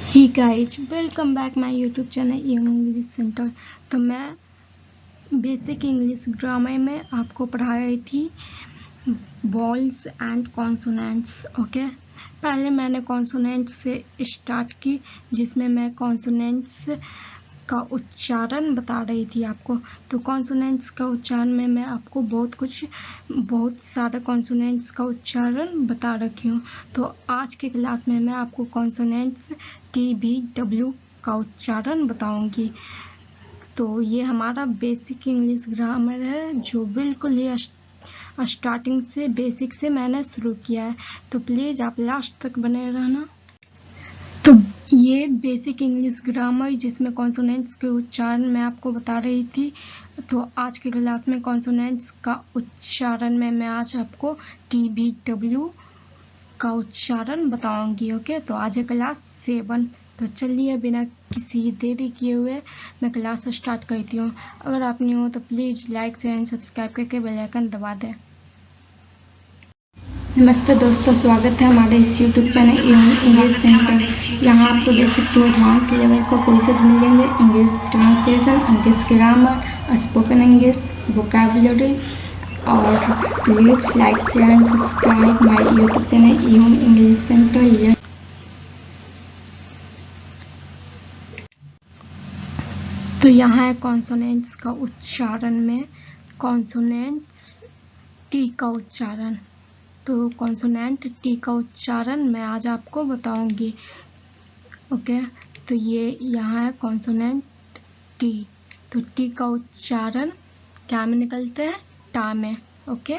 He guys, welcome back my YouTube channel English centre. तो मैं basic English grammar में आपको पढ़ा रही थी वॉल्स एंड कॉन्सोनेंट्स। ओके, पहले मैंने कॉन्सोनेंट्स से स्टार्ट की, जिसमें मैं कॉन्सोनेंट्स का उच्चारण बता रही थी आपको। तो कॉन्सोनेंट्स का उच्चारण में मैं आपको बहुत सारे कॉन्सोनेंट्स का उच्चारण बता रखी हूँ। तो आज के क्लास में मैं आपको कॉन्सोनेंट्स TBW का उच्चारण बताऊंगी। तो ये हमारा बेसिक इंग्लिश ग्रामर है, जो बिल्कुल ही स्टार्टिंग से बेसिक से मैंने शुरू किया है। तो प्लीज़ आप लास्ट तक बने रहना। तो ये बेसिक इंग्लिश ग्रामर, जिसमें कॉन्सोनेंट्स के उच्चारण मैं आपको बता रही थी। तो आज की क्लास में कॉन्सोनेंट्स का उच्चारण में मैं आज आपको TBW का उच्चारण बताऊंगी। ओके, तो आज है क्लास 7। तो चलिए बिना किसी देरी किए हुए मैं क्लास स्टार्ट करती हूँ। अगर आप न्यू हो तो please like share and subscribe करके बेल आइकन दबा दें। नमस्ते दोस्तों, स्वागत है हमारे इस यूट्यूब चैनल इंग्लिश सेंटर। यहाँ आपको बेसिक टू एडवांस लेवल का कोर्सेज मिलेंगे। English translation, English grammar, spoken English, vocabulary. और please like share and subscribe my YouTube channel English centre. तो यहाँ है कॉन्सोनेंट्स का उच्चारण में कॉन्सोनेंट्स टी का उच्चारण। तो कॉन्सोनेंट टी का उच्चारण मैं आज आपको बताऊंगी। ओके, तो ये यहाँ है कॉन्सोनेंट टी। तो टी का उच्चारण क्या में निकलते हैं? टा में। ओके,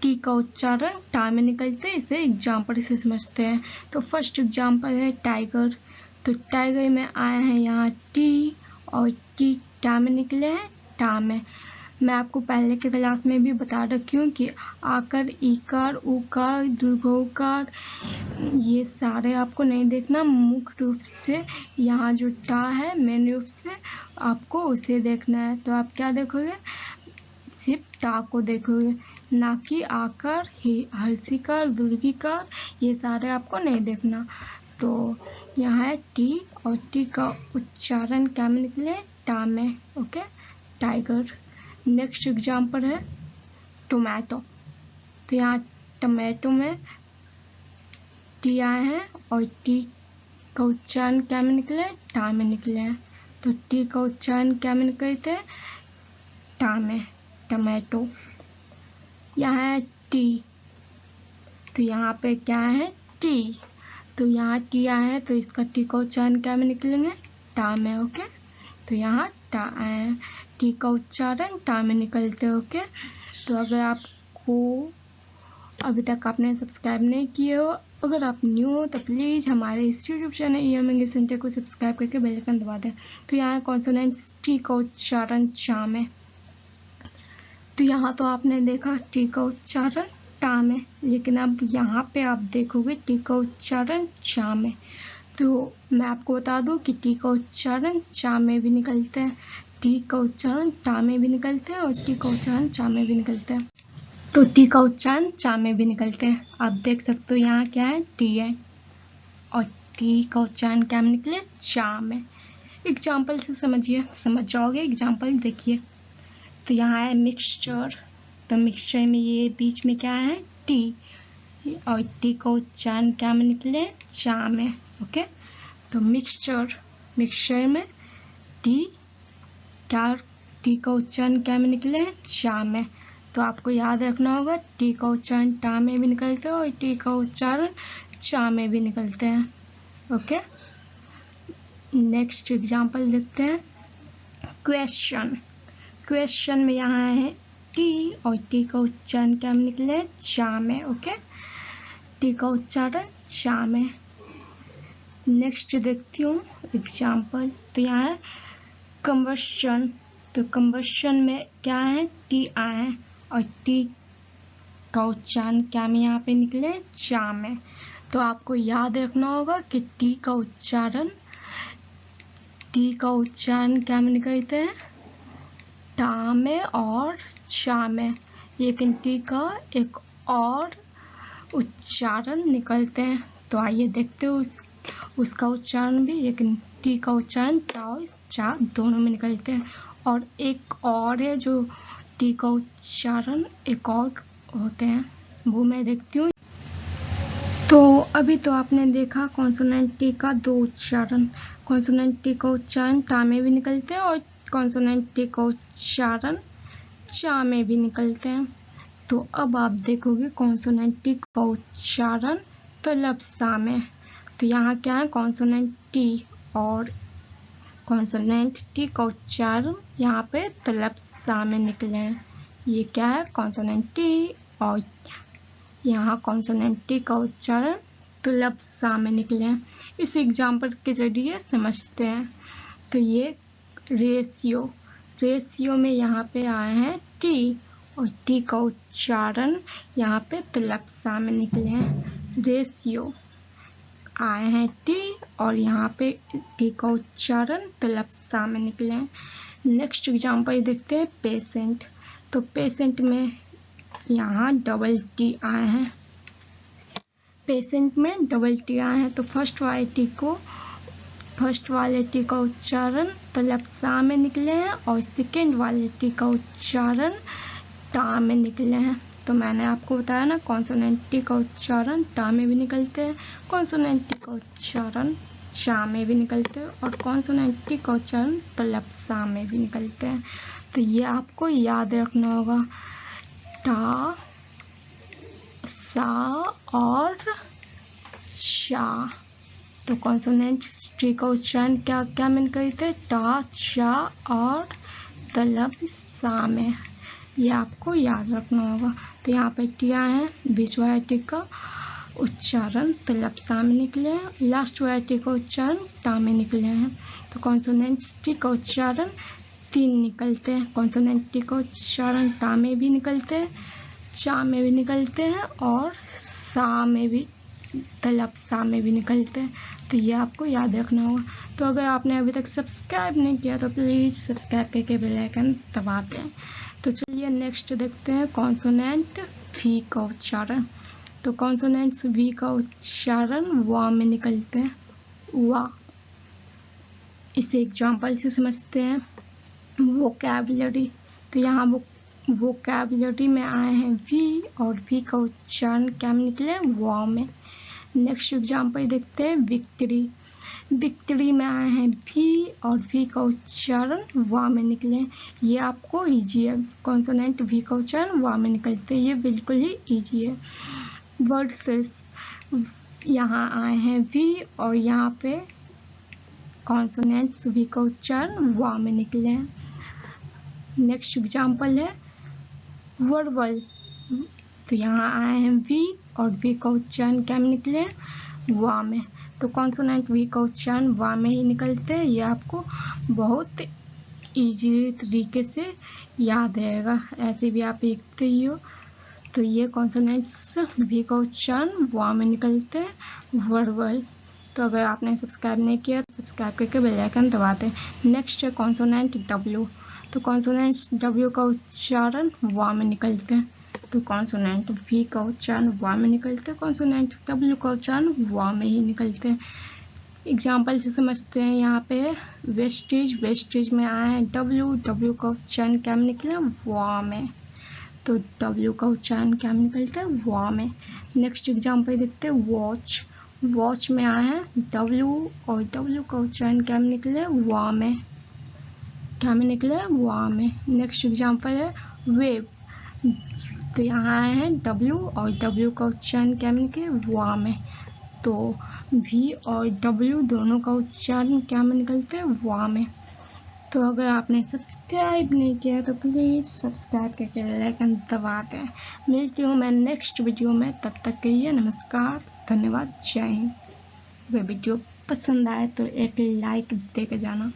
टी का उच्चारण टा में निकलते हैं। इसे एग्जाम्पल से समझते हैं। तो फर्स्ट एग्जाम्पल है टाइगर। तो टाइगर में आए हैं यहाँ टी, और टी क्या में निकले हैं? टा में। मैं आपको पहले के क्लास में भी बता रखी हूँ कि आकर, ईकार, उकार, दीर्घोकार, ये सारे आपको नहीं देखना। मुख्य रूप से यहाँ जो टा है, मेन रूप से आपको उसे देखना है। तो आप क्या देखोगे? सिर्फ टा को देखोगे, ना कि आकार, हर्षिकार, दुर्घिकार, ये सारे आपको नहीं देखना। तो यहाँ है टी, और टी का उच्चारण क्या में निकले? टा में। Okay, tiger. नेक्स्ट एग्जाम्पल है टोमेटो। तो यहाँ टोमेटो में टी आए हैं, और टी का उच्चारण क्या में निकले? टा में निकले हैं। तो टी का उच्चारण क्या में निकले थे? टा में, टोमेटो। यहाँ है टी, तो यहाँ पे क्या है? टी। तो यहाँ टी आए हैं, तो इसका टी का उच्चारण क्या में निकलेंगे? टा में। ओके, तो यहाँ टा आए हैं, टी का उच्चारण टा में निकलते। ओके, तो अगर आपको अभी तक आपने सब्सक्राइब नहीं किए हो, अगर आप न्यू हो तो प्लीज़ हमारे इस यूट्यूब चैनल इंग्लिश सेंटर को सब्सक्राइब करके बेल आइकन दबा दें। तो यहाँ कॉन्सोनेंट्स टी का उच्चारण चा में। तो यहाँ तो आपने देखा टी का उच्चारण टा में, लेकिन अब यहाँ पे आप देखोगे टी का उच्चारण चा में। तो मैं आपको बता दूं कि टी का उच्चारण चा में भी निकलते हैं, टी का उच्चारण टा में भी निकलते हैं, और टी का उच्चारण चा में भी निकलते हैं। तो टी का उच्चारण चा में भी निकलते हैं। आप देख सकते हो यहाँ क्या है? टी है, और टी का उच्चारण क्या में निकले? चा में। एग्जाम्पल से समझिए, समझ जाओगे। एग्जाम्पल देखिए। तो यहाँ है मिक्सचर। तो मिक्सचर में ये बीच में क्या है? टी, और टी का उच्चारण क्या में निकले? चा में। ओके, तो मिक्सचर में टी का उच्चारण क्या में निकले? चा में। तो आपको याद रखना होगा, टी का उच्चारण टा में भी निकलते हैं, और टी का उच्चारण चा में भी निकलते हैं। ओके, नेक्स्ट एग्जाम्पल देखते हैं। क्वेश्चन में यहाँ है टी, और टी का उच्चारण क्या में निकले? चा में। ओके, टी का उच्चारण चा में। नेक्स्ट देखती हूँ एग्जाम्पल। तो यहाँ है कंबस्शन। तो कंबस्शन में क्या है? टी आए हैं, और टी का उच्चारण क्या में यहाँ पे निकले? चा में। तो आपको याद रखना होगा कि टी का उच्चारण क्या में निकलते हैं? टा में और चा में, लेकिन टी का एक और उच्चारण निकलते हैं। तो आइए देखते हो उसका उच्चारण भी, लेकिन टी का उच्चारण टा और चा दोनों में निकलते हैं। और एक और है जो टी का उच्चारण एक और होते हैं, वो मैं देखती हूँ। तो अभी तो आपने देखा कॉन्सोनेंट टी का दो उच्चारण। कॉन्सोनेंट टी का उच्चारण टा में भी निकलते हैं और कॉन्सोनेंट टी का उच्चारण चा में भी निकलते हैं। तो अब आप देखोगे कॉन्सोनेंट टी का उच्चारण तलब सा में। तो यहाँ क्या है, कॉन्सोनेंट टी और कॉन्सोनेंट टी का उच्चारण यहाँ पे तलब सा में निकले हैं। ये क्या है, कॉन्सोनेंट टी, और यहाँ कॉन्सोनेंट टी का उच्चारण तलब सा में निकले हैं। इस एग्जाम्पल के जरिए समझते हैं। तो ये रेशियो में यहाँ पे आए हैं टी, और टी का उच्चारण यहाँ पे तलब सा में निकले हैं। रेशियो आए हैं टी, और यहाँ पे टी का उच्चारण तलब सा में निकले हैं। नेक्स्ट एग्जाम्पल देखते हैं पेशेंट। तो पेशेंट में यहाँ डबल टी आए हैं। पेशेंट में डबल टी आए हैं, तो फर्स्ट वाले टी का उच्चारण तलब सा में निकले हैं और सेकेंड वाले टी का उच्चारण टा में निकले हैं। तो मैंने आपको बताया ना, कॉन्सोनेंट टी का उच्चारण टा में भी निकलते हैं, कॉन्सोनेंट टी का उच्चारण चा में भी निकलते हैं, और कॉन्सोनेंट टी का उच्चारण तलब सा में भी निकलते हैं। तो ये आपको याद रखना होगा, टा, सा और चा। तो कॉन्सोनेंट टी का उच्चारण क्या क्या में निकलते हैं, टा, चा और तलब सा में। ये आपको याद रखना होगा। तो यहाँ पे टी आए हैं, बीच वाले टी का उच्चारण तलब सा में निकले हैं, लास्ट वाले टी का उच्चारण टा में निकले हैं। तो कॉन्सोनेंट टी का उच्चारण 3 निकलते हैं। कॉन्सोनेंट टी का उच्चारण टा में भी निकलते हैं, चा में भी निकलते हैं, और सा में भी, तलब सा में भी निकलते हैं। तो ये आपको याद रखना होगा। तो अगर आपने अभी तक सब्सक्राइब नहीं किया तो प्लीज़ सब्सक्राइब करके बेल आइकन दबा दें। तो चलिए नेक्स्ट देखते हैं कॉन्सोनेंट वी का उच्चारण। तो कॉन्सोनेंट्स वी का उच्चारण वा में निकलते हैं, वा। इसे एग्जाम्पल से समझते हैं। वोकैबुलरी। तो यहाँ वोकैबुलरी में आए हैं वी, और वी का उच्चारण क्या में निकले, वा में। नेक्स्ट एग्जाम्पल देखते हैं विक्ट्री। विक्ट्री में आए हैं वी, और वी का उच्चारण वा में निकले। ये आपको इजी है, कॉन्सोनेंट वी का उच्चारण वा में निकलते हैं, ये बिल्कुल ही इजी है। वर्सेस, यहाँ आए हैं वी, और यहाँ पे कॉन्सोनेंट्स वी का उच्चारण वा में निकले हैं। नेक्स्ट एग्जाम्पल है वर्बल। तो यहाँ आए हैं वी, और वी का उच्चारण क्या में निकले, वा में। तो कॉन्सोनेंट वी का उच्चारण वा में ही निकलते हैं। ये आपको बहुत इजी तरीके से याद रहेगा, ऐसे भी आप लिखते ही हो। तो ये कॉन्सोनेंट्स वी का उच्चारण वा में निकलते हैं, वर्बल। तो अगर आपने सब्सक्राइब नहीं किया तो सब्सक्राइब करके बेल आइकन दबा दें। नेक्स्ट है कॉन्सोनेंट डब्ल्यू। तो कॉन्सोनेंट्स डब्ल्यू का उच्चारण वा में निकलते हैं। तो कॉन्सोनेंट वी का उच्चारण वा में निकलते हैं, कॉन्सोनेंट डब्ल्यू का उच्चारण वा में ही निकलते हैं। एग्जाम्पल से समझते हैं। यहाँ पे वेस्टेज। वेस्टेज में आए हैं डब्ल्यू, डब्ल्यू का उच्चारण क्या में निकले, वा में। तो डब्ल्यू का उच्चारण क्या में निकलता है, वा में। नेक्स्ट एग्जाम्पल देखते हैं वॉच। वॉच में आए हैं डब्ल्यू, और डब्ल्यू का उच्चारण क्या में निकले, वा में। क्या में निकले, वा में। नेक्स्ट एग्जाम्पल है वेब। तो यहाँ आए हैं डब्ल्यू, और डब्ल्यू का उच्चारण क्या में निकले, वा में। तो वी और डब्ल्यू दोनों का उच्चारण क्या में निकलते हैं, वा में। तो अगर आपने सब्सक्राइब नहीं किया तो प्लीज़ सब्सक्राइब करके बेल आइकन दबा दें। मिलती हूँ मैं नेक्स्ट वीडियो में, तब तक के लिए नमस्कार, धन्यवाद, जय हिंद। अगर वीडियो पसंद आए तो एक लाइक दे के जाना।